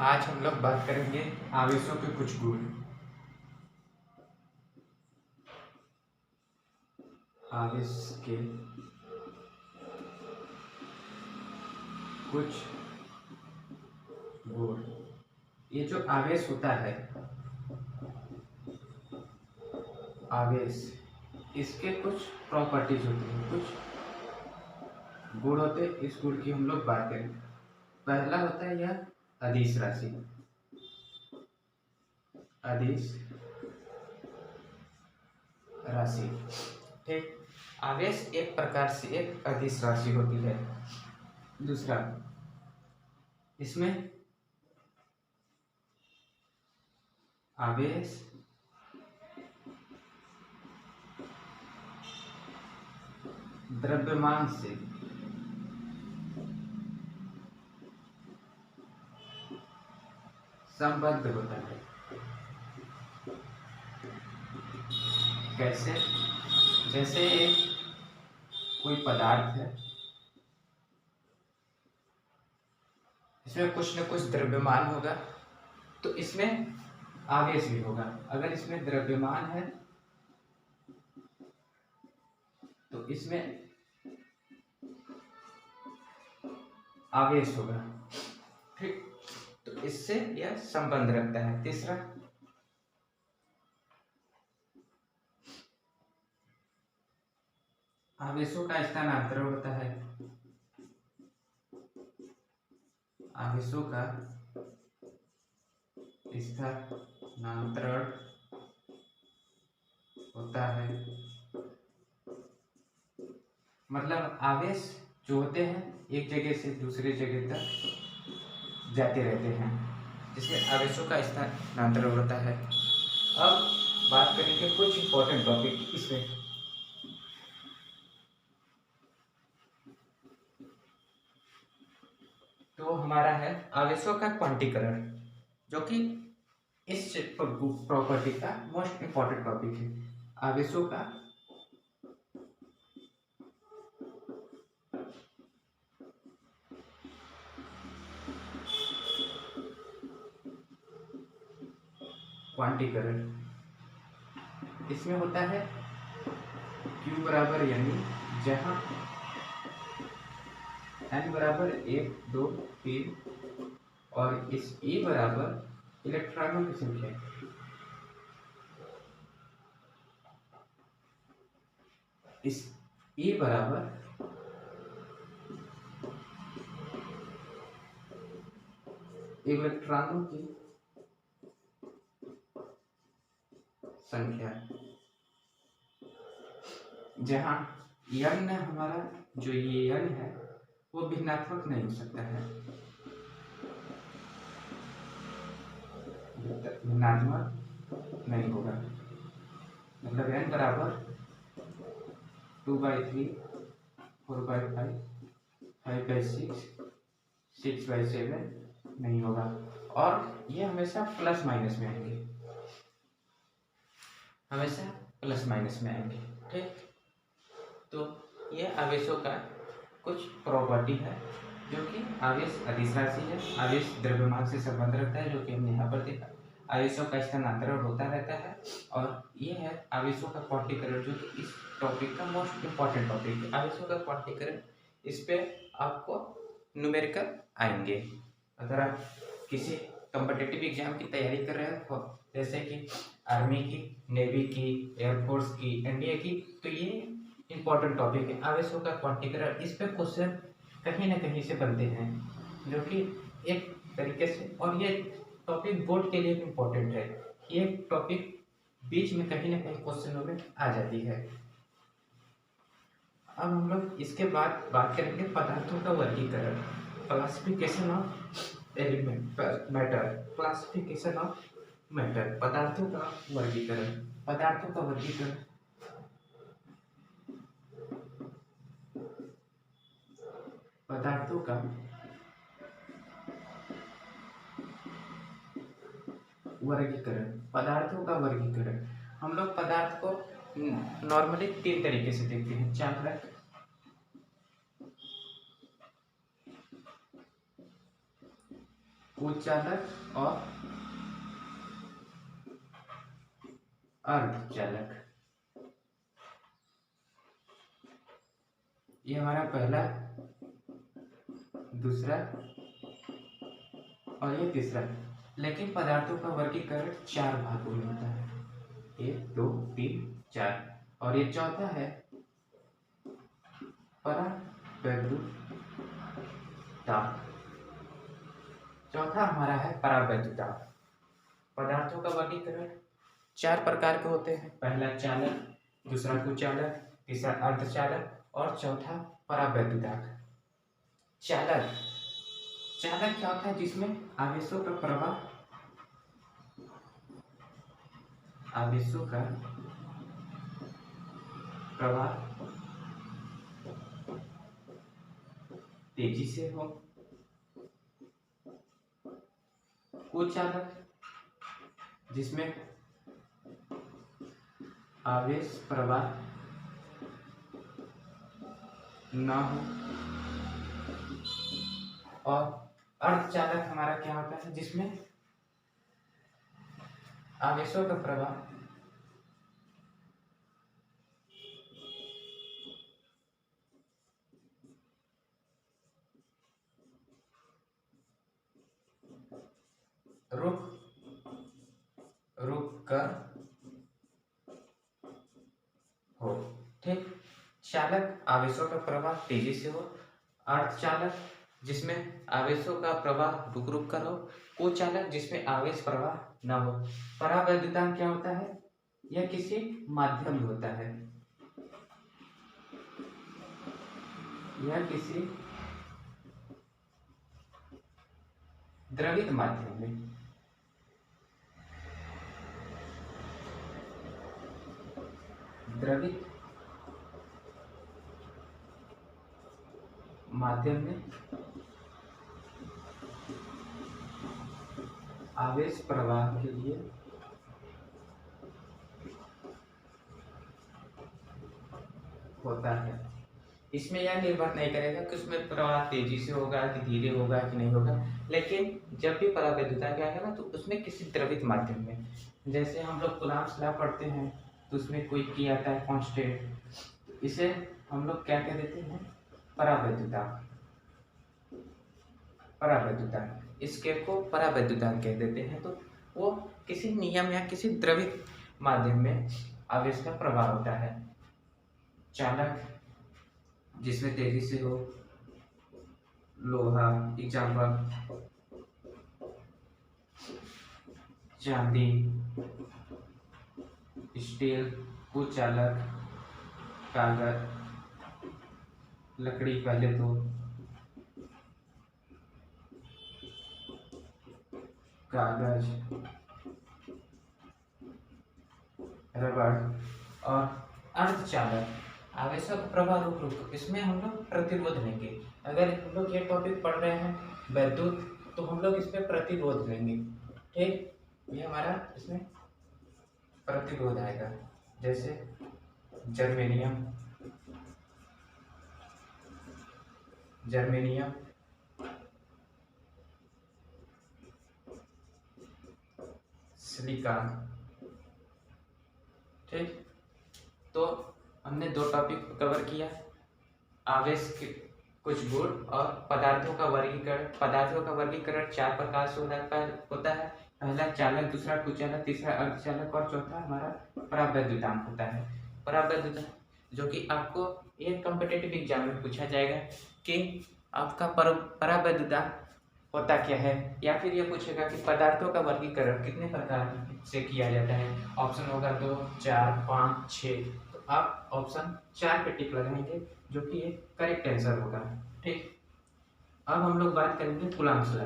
आज हम लोग बात करेंगे आवेशों के कुछ गुण। आवेश के कुछ गुण। ये जो आवेश होता है, आवेश, इसके कुछ प्रॉपर्टीज होती हैं, कुछ गुण होते हैं। इस गुण की हम लोग बात करेंगे। पहला होता है यह अदिश राशि। अदिश राशि, ठीक। आवेश एक प्रकार से एक अदिश राशि होती है। दूसरा, इसमें आवेश द्रव्यमान से संबद्ध होता है। कैसे? जैसे कोई पदार्थ है, इसमें कुछ न कुछ द्रव्यमान होगा, तो इसमें आवेश भी होगा। अगर इसमें द्रव्यमान है तो इसमें आवेश होगा, ठीक। तो इससे यह संबंध रखता है। तीसरा, आवेशों का स्थानांतरण होता है। आवेशों का स्थानांतरण होता है, मतलब आवेश जो होते हैं एक जगह से दूसरे जगह तक जाते रहते हैं, जिसमें आवेशों का स्थानांतरण होता है। अब बात करेंगे कुछ इंपॉर्टेंट टॉपिक इसमें। तो हमारा है आवेशों का क्वांटीकरण, जो कि इस प्रॉपर्टी का मोस्ट इंपॉर्टेंट टॉपिक है। आवेशों का क्वांटीकरण। इसमें होता है Q बराबर यानी जहां n बराबर 1, 2, 3 और इस E बराबर इलेक्ट्रॉनों की संख्या। इस E बराबर इलेक्ट्रॉनों की संख्या, जहां n हमारा जो ये n है वो भिन्नात्मक नहीं हो सकता है, भिन्नात्मक नहीं होगा। मतलब n बराबर 2/3, 4/5, 5/6, 6/7 नहीं होगा। और ये हमेशा प्लस माइनस में आएंगे, हमेशा प्लस माइनस में आएंगे, ठीक। तो ये आवेशों का कुछ प्रॉपर्टी है, जो कि आवेश अदिश राशि है। आवेश द्रव्यमान से संबंध रखता है, जो कि हमने यहाँ पर देखा। आवेशों का स्थानांतरण होता रहता है। और ये है आवेशों का क्वांटीकरण, जो कि इस टॉपिक का मोस्ट इम्पॉर्टेंट टॉपिक है। आवेशों का क्वांटीकरण, इस पे आपको न्यूमेरिकल आएंगे। अगर आप किसी कॉम्पिटिटिव एग्जाम की तैयारी कर रहे हो, जैसे कि आर्मी की, नेवी की, एयरफोर्स की, एनडीए की, तो ये इंपॉर्टेंट टॉपिक है आवेशों का क्वांटीकरण। इस पे क्वेश्चन कहीं ना कहीं से बनते हैं, जो कि एक तरीके से, और ये टॉपिक बोर्ड के लिए भी इम्पोर्टेंट है। ये टॉपिक बीच में कहीं ना कहीं क्वेश्चनों में आ जाती है। अब हम लोग इसके बाद बात करेंगे पदार्थों का वर्गीकरण, classification of element matter, classification of matter, पदार्थों का वर्गीकरण। पदार्थों का वर्गीकरण, पदार्थों का वर्गीकरण, पदार्थों का वर्गीकरण। हम लोग पदार्थ को नॉर्मली 3 तरीके से देखते हैं। चालक, कुचालक और अर्धचालक। ये हमारा पहला, दूसरा और ये तीसरा। लेकिन पदार्थों का वर्गीकरण 4 भागों में होता है, 1 2 3 4। और ये चौथा है परावैद्युताप। चौथा हमारा है परावैद्युताप। पदार्थों का वर्गीकरण 4 प्रकार के होते हैं। पहला चालक, दूसरा कुचालक, तीसरा अर्धचालक और चौथा परावैद्युताप। चालक, चालक क्या होता है? जिसमें आवेशों का प्रवाह तेजी से हो। कुचालक, जिसमें आवेश प्रवाह न हो। और अर्धचालक हमारा क्या होता है? जिसमें आवेशों का प्रवाह रुक कर हो। ठीक। चालक, आवेशों का प्रवाह तेजी से हो। अर्धचालक, जिसमें आवेशों का प्रवाह रुक रुक कर हो। कुचालक, जिसमें आवेश प्रवाह न हो। परावैद्युतांक क्या होता है? यह किसी माध्यम में होता है, यह किसी द्रवित माध्यम में, द्रवित माध्यम में आवेश प्रवाह के लिए होता है। इसमें यह निर्भर नहीं करेगा कि उसमें प्रवाह तेजी से होगा कि धीरे होगा कि नहीं होगा, लेकिन जब भी परावैद्युतांक आएगा ना तो उसमें किसी द्रवित माध्यम में, जैसे हम लोग कूलॉम्स लॉ पढ़ते हैं तो उसमें कोई की आता है कांस्टेंट, इसे हम लोग क्या कह देते हैं? परावैद्युतांक। परावैद्युतांक, इसके को परावैद्युतांक कह देते हैं। तो वो किसी नियम या किसी द्रवित माध्यम में आवेश का प्रवाह होता है। चालक, जिसमें तेजी से हो। लोहा, एग्जाम्पल चांदी, स्टील। कुचालक, कागज, लकड़ी, पहले तो कागज, रबड़। और अर्धचालक, आवेशों का प्रवाह रुक रुक, इसमें हम लोग प्रतिरोध लेंगे। अगर हम लोग ये टॉपिक पढ़ रहे हैं वैद्युत, तो हम लोग इसमें प्रतिरोध लेंगे। ठीक, ये हमारा इसमें प्रतिरोध आएगा, जैसे जर्मेनियम, सिलिकॉन। ठीक, तो हमने 2 टॉपिक कवर किया, आवेश के कुछ गुण और पदार्थों का वर्गीकरण। पदार्थों का वर्गीकरण 4 प्रकार से होता है। पहला चालक, दूसरा कुचालक, तीसरा अर्धचालक और चौथा हमारा परावैद्युतांक होता है। परावैद्युतांक जो कि आपको एक कॉम्पिटिटिव एग्जाम में पूछा जाएगा कि आपका परावैद्युतांक होता क्या है, या फिर ये पूछेगा कि पदार्थों का वर्गीकरण कितने प्रकार से किया जाता है। ऑप्शन होगा 2 4 5 6, तो आप ऑप्शन 4 पे टिक लगाएंगे, जो कि एक करेक्ट आंसर होगा। ठीक, अब हम लोग बात करेंगे कूलॉम्स लॉ।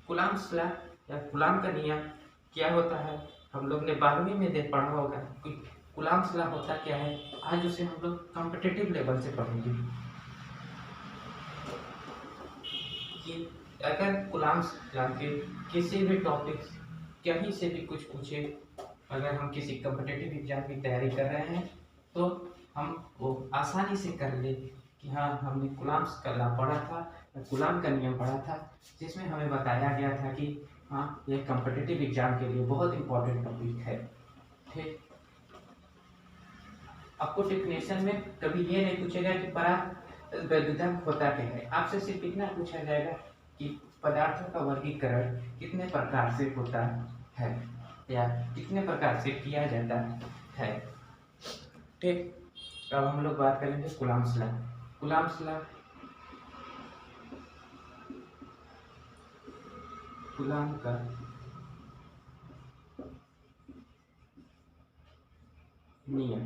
कूलॉम्स लॉ या कूलॉम का नियम क्या होता है, हम लोग ने 12वीं में पढ़ा होगा कि कूलॉम्स लॉ होता क्या है। आज उसे हम लोग कॉम्पिटिटिव लेवल से पढ़ेंगे कि अगर कूलॉम्स लॉ के किसी भी टॉपिक कहीं से भी कुछ पूछे, अगर हम किसी कॉम्पिटिटिव एग्जाम की तैयारी कर रहे हैं तो हम वो आसानी से कर ले, कि हाँ, हमने कूलम्ब्स का लॉ पढ़ा था, कूलम्ब का नियम पढ़ा था, जिसमें हमें बताया गया था कि हाँ, ये कॉम्पिटिटिव एग्जाम के लिए बहुत इंपॉर्टेंट टॉपिक है। ठीक, आपको डेफिनेशन में कभी ये नहीं पूछेगा कि परावैद्युतक होता क्या है, आपसे सिर्फ इतना पूछा जाएगा कि पदार्थों का वर्गीकरण कितने प्रकार से होता है या कितने प्रकार से किया जाता है। ठीक, अब हम लोग बात करेंगे Coulomb's law. Coulomb's law, coulomb का नियम,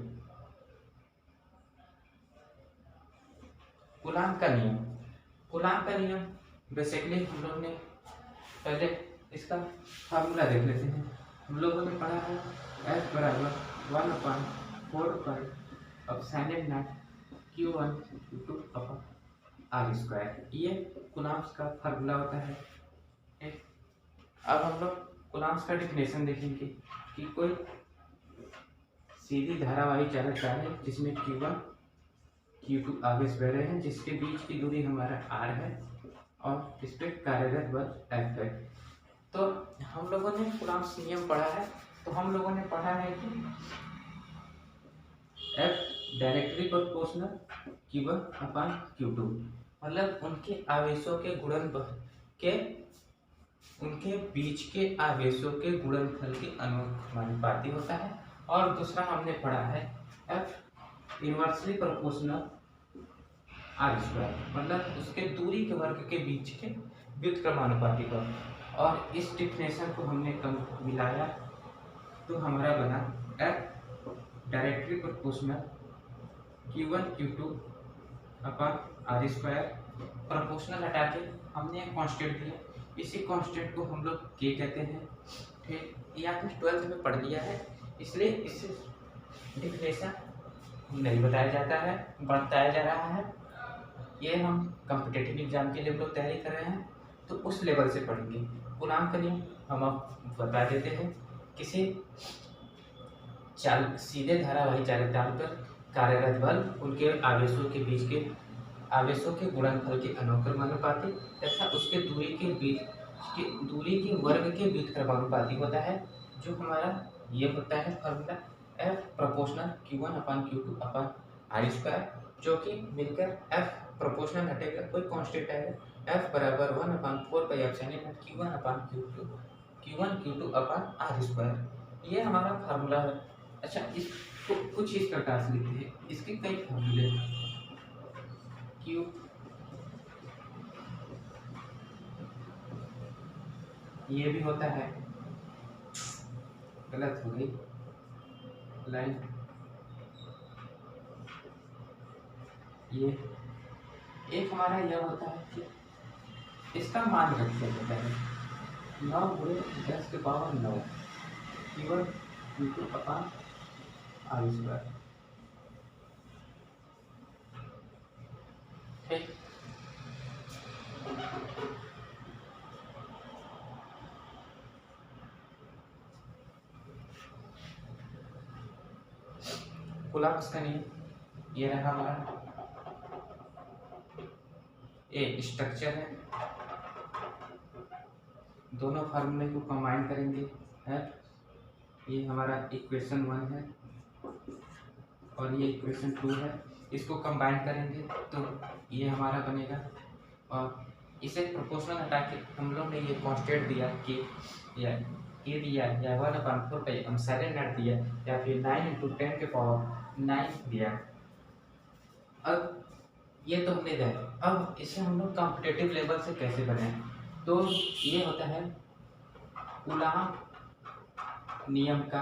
कूलम्ब का नियम, कूलम्ब का नियम बेसिकली हम लोग ने पहले इसका फार्मूला देख लेते हैं। हम लोगों ने पढ़ा है F बराबर 1/4 Q1 Q2 R स्क्वायर, ये कूलम्ब्स का फार्मूला होता है। अब हम लोग कूलम्ब्स का डेफिनेशन देखेंगे कि कोई सीधी धारावाही चालकता है जिसमें Q1 Q2 आवेश बह रहे हैं, जिसके बीच की दूरी हमारा R है और इस पर कार्यरत बल F है। तो हम लोगों ने कूलम्ब्स नियम पढ़ा है, तो हम लोगों ने पढ़ा है कि F डायरेक्टली प्रोपोर्शनल Q1/Q2, मतलब उनके आवेशों के गुणनफल के, उनके बीच के आवेशों के गुणनफल के अनुपाती होता है। और दूसरा हमने पढ़ा है F inversely proportional R square, मतलब उसके दूरी के वर्ग के बीच के व्युत्क्रमानुपाती का। और इस डिफिनेशन को हमने कम मिलाया तो हमारा बना F directly proportional Q1 Q2 upon R square. Proportional हटा के हमने एक कांस्टेंट दिया, इसी कांस्टेंट को हम लोग K कहते हैं। ठीक, ये आपने 12th में पढ़ लिया है, इसलिए इस डिफिनेशन नहीं बताया जाता है, बताया जा रहा है। ये हम कॉम्पिटिटिव एग्जाम के लिए हम लोग तैयारी कर रहे हैं तो उस लेवल से पढ़ेंगे। कूलम्ब का नियम हम आप बता देते हैं, किसी सीधे धारावाही चालकदान पर कार्यरत बल उनके आवेशों के बीच के आवेशों के गुणनफल के अनुक्रमानुपाती तथा उसके दूरी के वर्ग के व्युत्क्रमानुपाती होता है, जो हमारा ये होता है formula F proportional Q1/Q2/R square, जो कि मिलकर F प्रोपोर्शनल हटेगा, कोई कांस्टेंट आएगा, F बराबर 1/4 Q1 Q2/R स्क्वायर, ये हमारा फार्मूला है। अच्छा, इसको कुछ इस प्रकार से लिखते हैं, इसके कई फार्मूले Q, ये भी होता है, गलत हो गई लाइन, ये एक हमारा यह होता है कि इसका मान रखते हैं पहले 9 × 10⁹ Q1 Q2/R स्क्वायर। ठीक, कूलम्ब्स का नियम ये रहा हमारा, ये स्ट्रक्चर है, दोनों फार्मूले को कंबाइन करेंगे है, ये हमारा इक्वेशन 1 है और ये इक्वेशन 2 है, इसको कंबाइन करेंगे तो ये हमारा बनेगा। और इसे प्रोपोर्शनल हटा के हम लोग ने ये कांस्टेंट दिया कि या ये दिया या 1/4 हम साइलेंट नट दिया या फिर 9 × 10⁹ दिया। अब ये तो हमने दिया, अब इसे हम लोग कॉम्पिटिटिव लेवल से कैसे बनाएं, तो ये होता है कूलम्ब नियम का,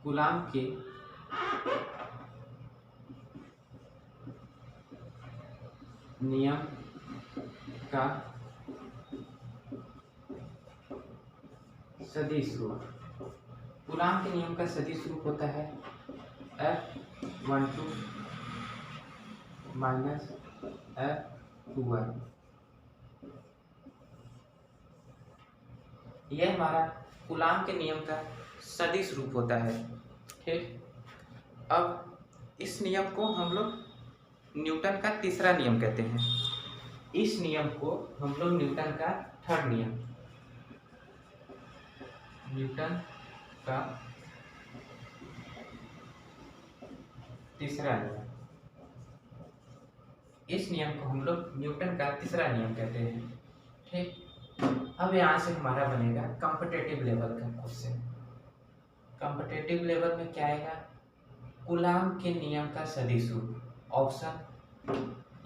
कूलम्ब के नियम का सदिश रूप, कूलम्ब के नियम का सदिश रूप होता है F12 - F21, यह हमारा कूलम्ब के नियम का सदिश रूप होता है। ठीक, अब इस नियम को हम लोग न्यूटन का तीसरा नियम कहते हैं। इस नियम को हम लोग न्यूटन का थर्ड नियम, न्यूटन का तीसरा नियम, इस नियम को हम लोग न्यूटन का तीसरा नियम कहते हैं। ठीक, अब यहाँ से हमारा बनेगा कॉम्पिटिटिव लेवल का क्वेश्चन। कॉम्पिटिटिव लेवल में क्या आएगा? कूलाम के नियम का सदिश रूप, ऑप्शन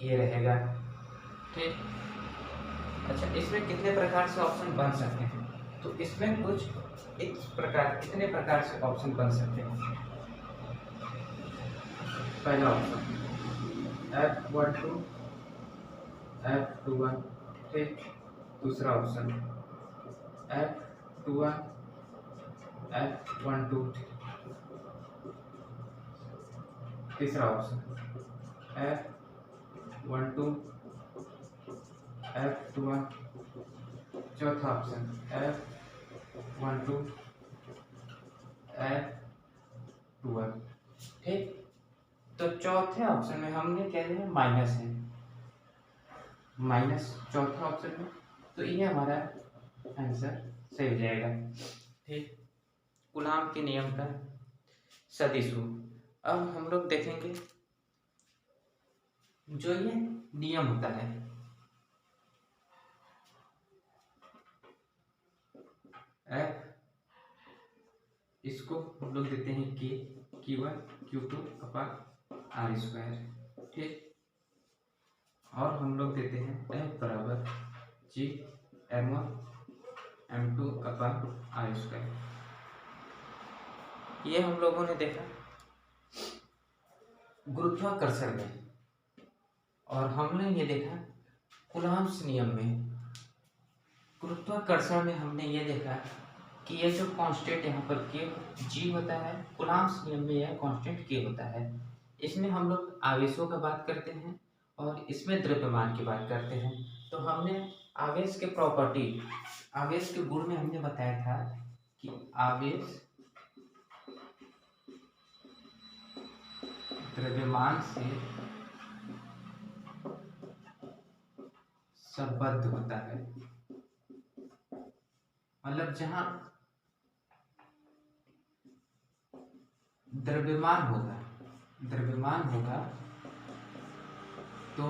ये रहेगा। ठीक, अच्छा, इसमें कितने प्रकार से ऑप्शन बन सकते हैं? तो इसमें कुछ इस प्रकार, कितने प्रकार से ऑप्शन बन सकते हैं? पहला ऑप्शन F12 F21, ठीक। दूसरा ऑप्शन F21 F12, तीसरा ऑप्शन F12 F21, चौथा ऑप्शन F12 F12, ठीक। तो चौथे ऑप्शन में हमने क्या दिया? माइनस है, माइनस चौथे ऑप्शन में, तो ये हमारा आंसर सही हो जाएगा। ठीक, कूलाम के नियम का सदिश रूप। अब हम लोग देखेंगे जो ये नियम होता है, F, इसको हम लोग देते हैं K, Q1 Q2 upon R square, ठीक। और हम लोग देते हैं F बराबर G M1 M2 upon R square. ये हम लोगों ने देखा गुरुत्वाकर्षण में, और हमने ये देखा कूलाम्स नियम में। गुरुत्वाकर्षण में हमने ये देखा कि ये जो कांस्टेंट यहाँ पर K G होता है, कूलाम्स नियम में यह कांस्टेंट K होता है। इसमें हम लोग आवेशों का बात करते हैं और इसमें द्रव्यमान की बात करते हैं। तो हमने आवेश के प्रॉपर्टी, आवेश के गुण में हमने बताया था कि आवेश द्रव्यमान से संबद्ध होता है। मतलब जहां द्रव्यमान होगा तो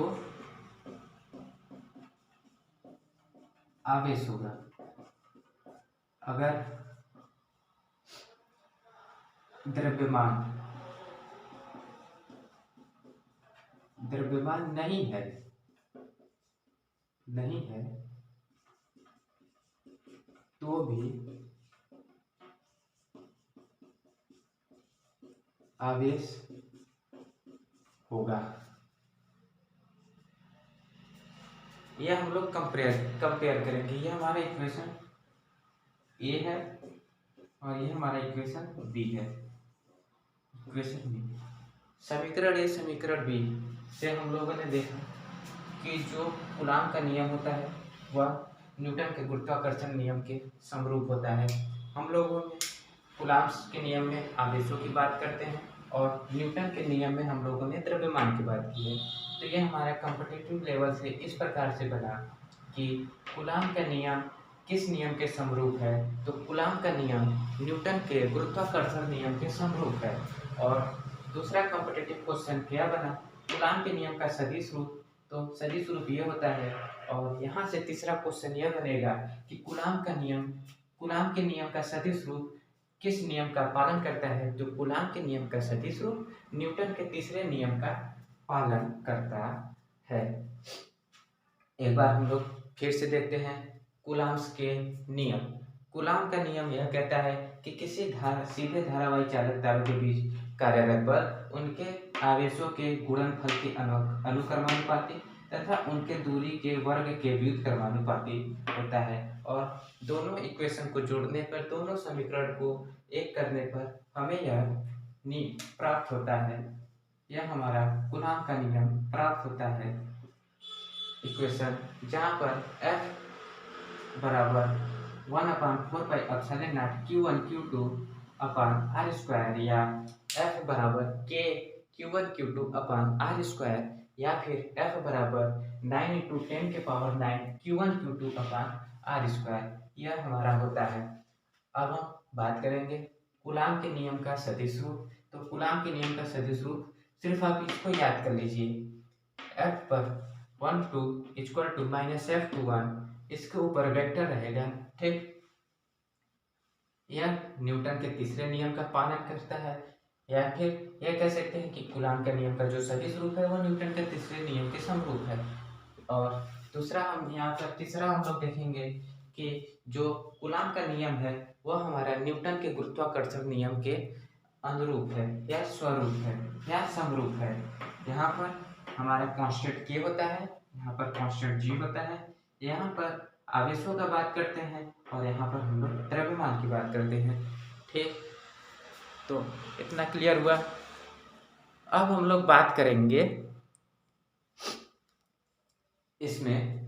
आवेश होगा। अगर द्रव्यमान नहीं है तो भी आवेश होगा। यह हम लोग कंपेयर करेंगे। यह हमारा इक्वेशन ए है और यह हमारा इक्वेशन बी है। इक्वेशन बी, समीकरण ए समीकरण बी से हम लोगों ने देखा कि जो कूलाम का नियम होता है वह न्यूटन के गुरुत्वाकर्षण नियम के समरूप होता है। हम लोगों ने कूलाम्स के नियम में आवेशों की बात करते हैं और न्यूटन के नियम में हम लोगों ने द्रव्यमान की बात की है। तो ये हमारा कॉम्पिटिटिव लेवल से इस प्रकार से बना कि कूलाम का नियम किस नियम के समरूप है? तो कूलाम का नियम न्यूटन के गुरुत्वाकर्षण नियम के समरूप है। और दूसरा कॉम्पिटिटिव क्वेश्चन क्या बना? कूलाम के नियम का सदिश रूप। तो सदिश रूप ये होता है। और यहाँ से तीसरा क्वेश्चन यह बनेगा कि कूलाम के नियम का सदिश रूप किस नियम का पालन करता है? तो कूलाम के नियम का सदिश रूप न्यूटन के तीसरे नियम का पालन करता है। एक बार हम लोग फिर से देखते हैं कूलाम्स के नियम। कूलाम का नियम यह कहता है कि किसी सीधे धारावाही चालक तारों के बीच कार्यरत बल उनके आवेशों के गुणनफल के अनुक्रमानुपाती तथा उनके दूरी के वर्ग के व्युत्क्रमानुपाती होता है। और दोनों इक्वेशन को जोड़ने पर, दोनों समीकरण को एक करने पर हमें यह प्राप्त होता है। यह हमारा कूलाम का नियम प्राप्त होता है। इक्वेशन जहाँ पर F बराबर 1/4πε0 Q1 Q2 upon R square या F बराबर K Q1 Q2 upon R square या फिर F बराबर 9 into 10⁹ Q1 Q2 upon R square, यह हमारा होता है। अब हम बात करेंगे कूलाम के नियम का सदिश रूप। तो कूलाम के नियम का सदिश रूप सिर्फ आप इसको याद कर लीजिए, F पर 1 2 इक्वल टू माइनस F21, इसके ऊपर वेक्टर रहेगा, ठीक। यह न्यूटन के तीसरे नियम का पालन करता है, या फिर यह कह सकते हैं कि कूलाम का नियम का जो सदिश रूप है वो न्यूटन के तीसरे नियम के समरूप है। और दूसरा हम यहाँ पर तीसरा हम लोग देखेंगे कि जो कूलाम का नियम है वह हमारा न्यूटन के गुरुत्वाकर्षण नियम के अनुरूप है या स्वरूप है या समरूप है। यहाँ पर हमारा कांस्टेंट k होता है, यहाँ पर कांस्टेंट g होता है, यहाँ पर आवेशों का बात करते हैं और यहाँ पर हम लोग द्रव्यमान की बात करते हैं, ठीक। तो इतना क्लियर हुआ। अब हम लोग बात करेंगे इसमें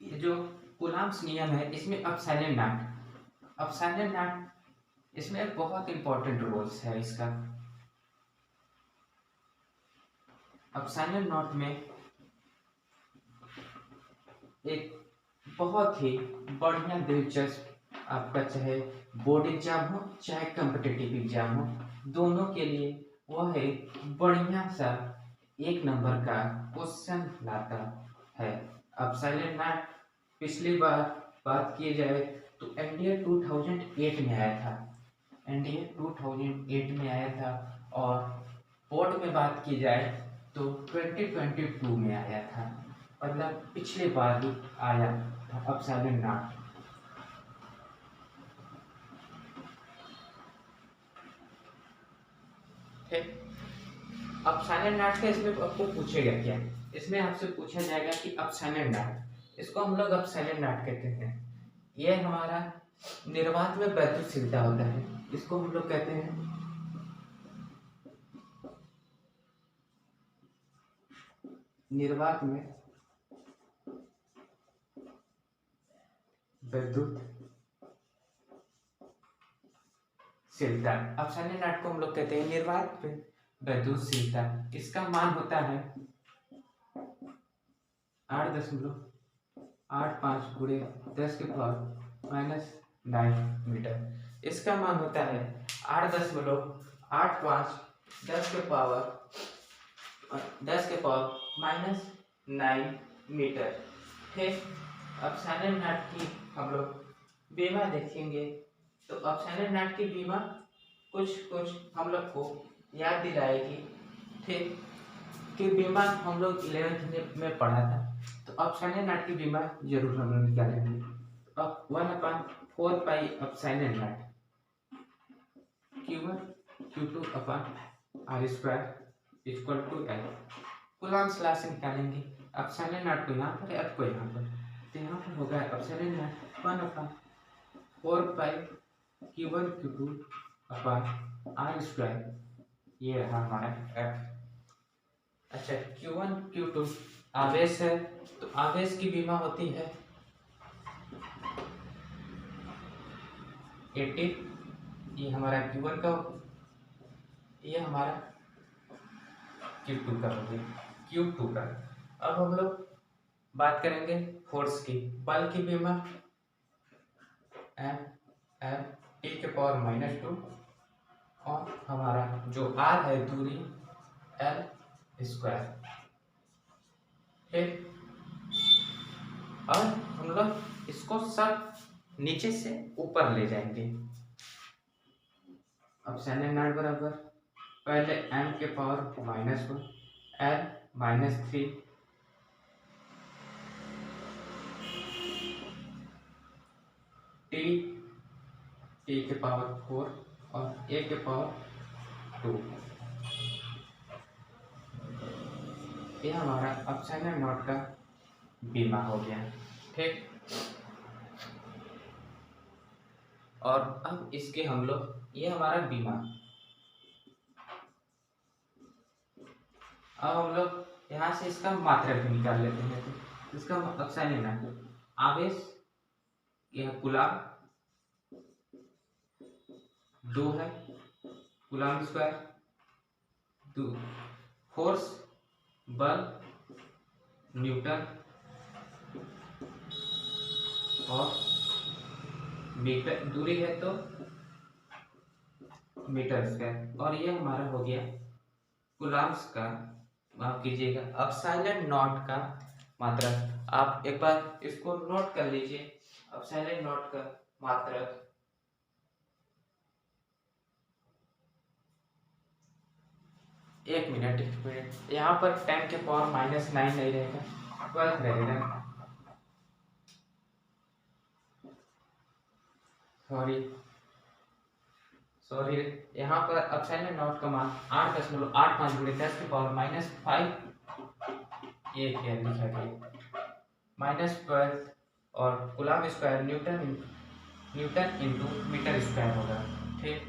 ये जो कूलाम्स नियम है इसमें एप्सिलॉन नॉट इसमें एक बहुत इंपॉर्टेंट रोल्स है इसका। एप्सिलॉन नॉट में एक बहुत ही बढ़िया दिलचस्प आपका चाहे बोर्ड एग्जाम हो चाहे कॉम्पिटिटिव एग्जाम हो, दोनों के लिए वह एक बढ़िया सा 1 नंबर का क्वेश्चन लाता है। एप्सिलॉन नॉट पिछली बार बात की जाए तो एनडीए 2008 में आया था, एनडीए 2008 में आया था, और बोर्ड में बात की जाए तो 2022 में आया था, मतलब पिछले बार ही आया था एप्सिलॉन नॉट। ठीक, एप्सिलॉन नॉट का इसमें आपको पूछेगा क्या, इसमें आपसे पूछा जाएगा कि एप्सिलॉन नॉट, इसको हम लोग एप्सिलॉन नॉट कहते हैं। यह हमारा निर्वात में वैद्युतशीलता होता है, इसको हम लोग कहते हैं निर्वात में विद्युतशीलता। एप्सिलॉन नॉट को हम लोग कहते हैं निर्वात में वैद्युतशीलता। इसका मान होता है 8.85 गुणे 10⁻⁻9 मीटर। इसका मान होता है 8.85 10⁻⁻9 मीटर। ठीक, एप्सिलॉन नॉट की हम लोग बीमा देखेंगे तो एप्सिलॉन नॉट की बीमा कुछ हम लोग को याद दिलाएगी, ठीक। कि बीमा हम लोग 11th में पढ़ा था, तो एप्सिलॉन नॉट की बीमा जरूर हम लोग निकालेंगे। अब 1/4 pi epsilon not Q1 Q2 upon R square equal to L। Coulomb's law से निकालेंगे एप्सिलॉन नॉट को यहाँ पर, F को यहाँ पर, तो यहाँ पर होगा epsilon not 1/4 pi Q1 Q2 upon R square, ये रहा हमारा F। अच्छा, Q1 Q2 आवेश है, तो आवेश की बीमा होती है 80, ये हमारा Q1 का, ये हमारा Q2 का हो गया, Q2 का। अब हम लोग बात करेंगे फोर्स की। बल की बीमा T⁻², और हमारा जो R है दूरी L²। ठीक, और हम लोग इसको सब नीचे से ऊपर ले जाएंगे। एप्सिलॉन नॉट बराबर पहले m⁻⁻1 L -3 T⁴ और A⁴2, ये हमारा एप्सिलॉन नॉट का बीमा हो गया। ठीक, और अब इसके हम लोग, ये हमारा बीमा, अब हम लोग यहाँ से इसका मात्रक भी निकाल लेते हैं। तो इसका एप्सिलॉन नॉट आवेश, यह कूलाम 2 है, कूलाम स्क्वायर फोर्स बल न्यूटन और मीटर, दूरी है तो मीटर स्क्वायर, और ये हमारा हो गया कूलम्ब्स का, माफ कीजिएगा, एप्सिलॉन नॉट का मात्रक। आप एक बार इसको नोट कर लीजिए, एप्सिलॉन नॉट का मात्रक 1 मिनट यहाँ पर 10 के पावर -9 नहीं रहेगा, 12 रहेगा, सॉरी यहाँ पर एप्सिलॉन नॉट का मान 8.85 × 10 के पावर -5 ये क्या लिखा गया -12, और coulomb square newton into metre square होगा। ठीक,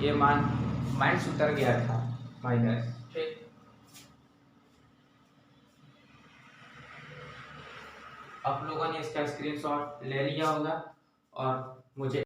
ये मान माइनस उतर गया था, माइनस। ठीक, आप लोगों ने इसका स्क्रीनशॉट ले लिया होगा और मुझे